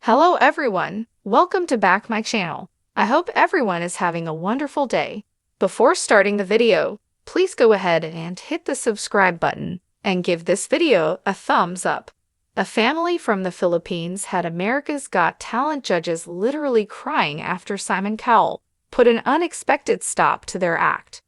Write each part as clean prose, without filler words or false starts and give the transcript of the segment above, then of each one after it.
Hello everyone, welcome to back my channel. I hope everyone is having a wonderful day. Before starting the video, please go ahead and hit the subscribe button and give this video a thumbs up. A family from the Philippines had America's Got Talent judges literally crying after Simon Cowell put an unexpected stop to their act.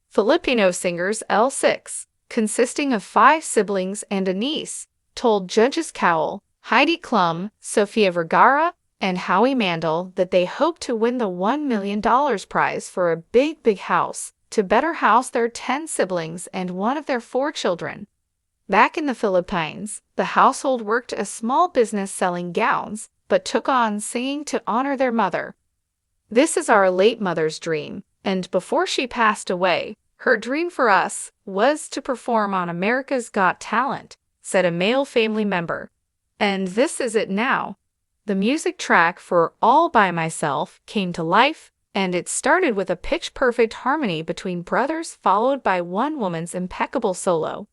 Filipino singers L6, consisting of 5 siblings and a niece, told judges Cowell, Heidi Klum, Sofia Vergara, and Howie Mandel that they hope to win the $1 million prize for a big house to better house their 10 siblings and one of their 4 children. Back in the Philippines, the household worked a small business selling gowns, but took on singing to honor their mother. This is our late mother's dream, and before she passed away, her dream for us was to perform on America's Got Talent, said a male family member. And this is it now. The music track for All By Myself came to life, and it started with a pitch-perfect harmony between brothers followed by one woman's impeccable solo.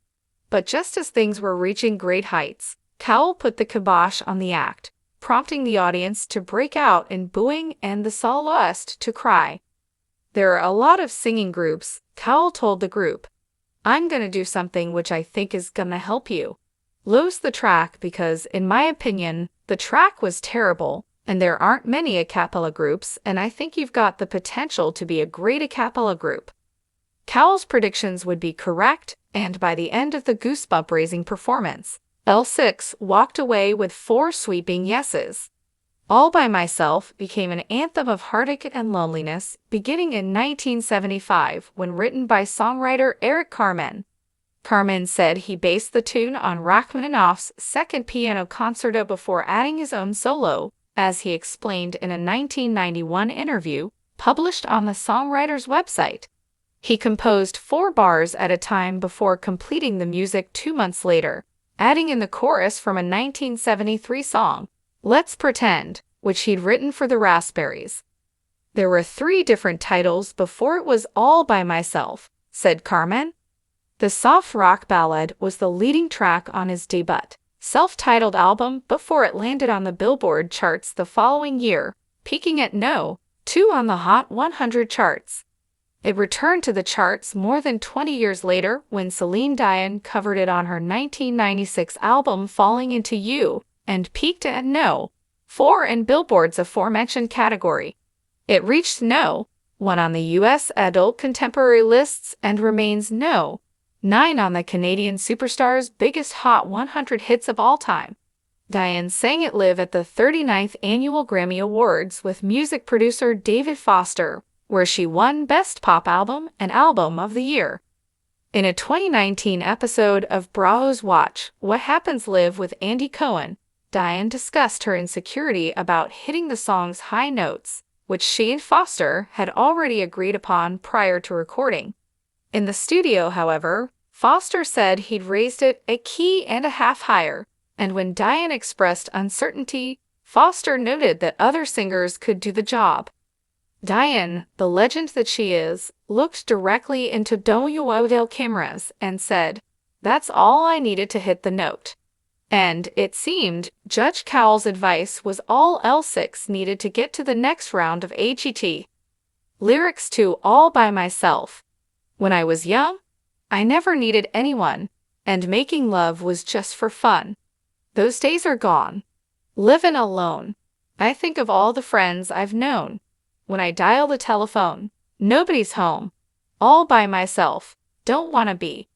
But just as things were reaching great heights, Cowell put the kibosh on the act, prompting the audience to break out in booing and the soloist to cry. There are a lot of singing groups, Cowell told the group. I'm gonna do something which I think is gonna help you. Lose the track because, in my opinion, the track was terrible, and there aren't many a cappella groups, and I think you've got the potential to be a great a cappella group. Cowell's predictions would be correct, and by the end of the goosebump-raising performance, L6 walked away with 4 sweeping yeses. All By Myself became an anthem of heartache and loneliness, beginning in 1975 when written by songwriter Eric Carmen. Carmen said he based the tune on Rachmaninoff's second piano concerto before adding his own solo, as he explained in a 1991 interview published on the songwriter's website. He composed 4 bars at a time before completing the music 2 months later, adding in the chorus from a 1973 song, Let's Pretend, which he'd written for the Raspberries. There were 3 different titles before it was All By Myself, said Carmen. The soft rock ballad was the leading track on his debut, self-titled album before it landed on the Billboard charts the following year, peaking at No. 2 on the Hot 100 charts. It returned to the charts more than 20 years later when Celine Dion covered it on her 1996 album Falling Into You, and peaked at No. 4 in Billboard's aforementioned category. It reached No. 1 on the U.S. Adult Contemporary lists and remains No. 9 on the Canadian Superstar's biggest Hot 100 hits of all time. Dion sang it live at the 39th Annual Grammy Awards with music producer David Foster, where she won Best Pop Album and Album of the Year. In a 2019 episode of Bravo's Watch What Happens Live with Andy Cohen, Dion discussed her insecurity about hitting the song's high notes, which she and Foster had already agreed upon prior to recording. In the studio, however, Foster said he'd raised it a key and a half higher, and when Dion expressed uncertainty, Foster noted that other singers could do the job. Dion, the legend that she is, looked directly into WODL cameras and said, "That's all I needed to hit the note." And, it seemed, Judge Cowell's advice was all L6 needed to get to the next round of AGT. Lyrics to All By Myself. When I was young, I never needed anyone, and making love was just for fun. Those days are gone. Living alone. I think of all the friends I've known. When I dial the telephone, nobody's home. All by myself. Don't wanna be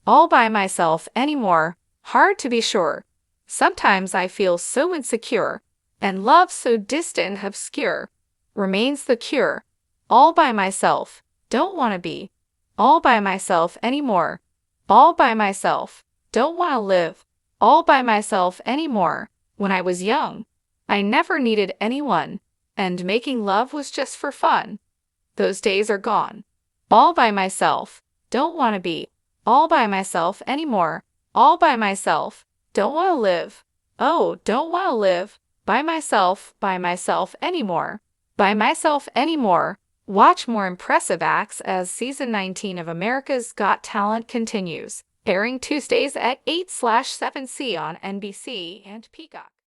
all by myself anymore. Hard to be sure. Sometimes I feel so insecure, and love so distant and obscure. Remains the cure. All by myself. Don't wanna be all by myself anymore. All by myself. Don't wanna live all by myself anymore. When I was young, I never needed anyone, and making love was just for fun. Those days are gone. All by myself. Don't wanna be all by myself anymore. All by myself. Don't wanna live. Oh, don't wanna live by myself anymore. By myself anymore. Watch more impressive acts as Season 19 of America's Got Talent continues, airing Tuesdays at 8/7 on NBC and Peacock.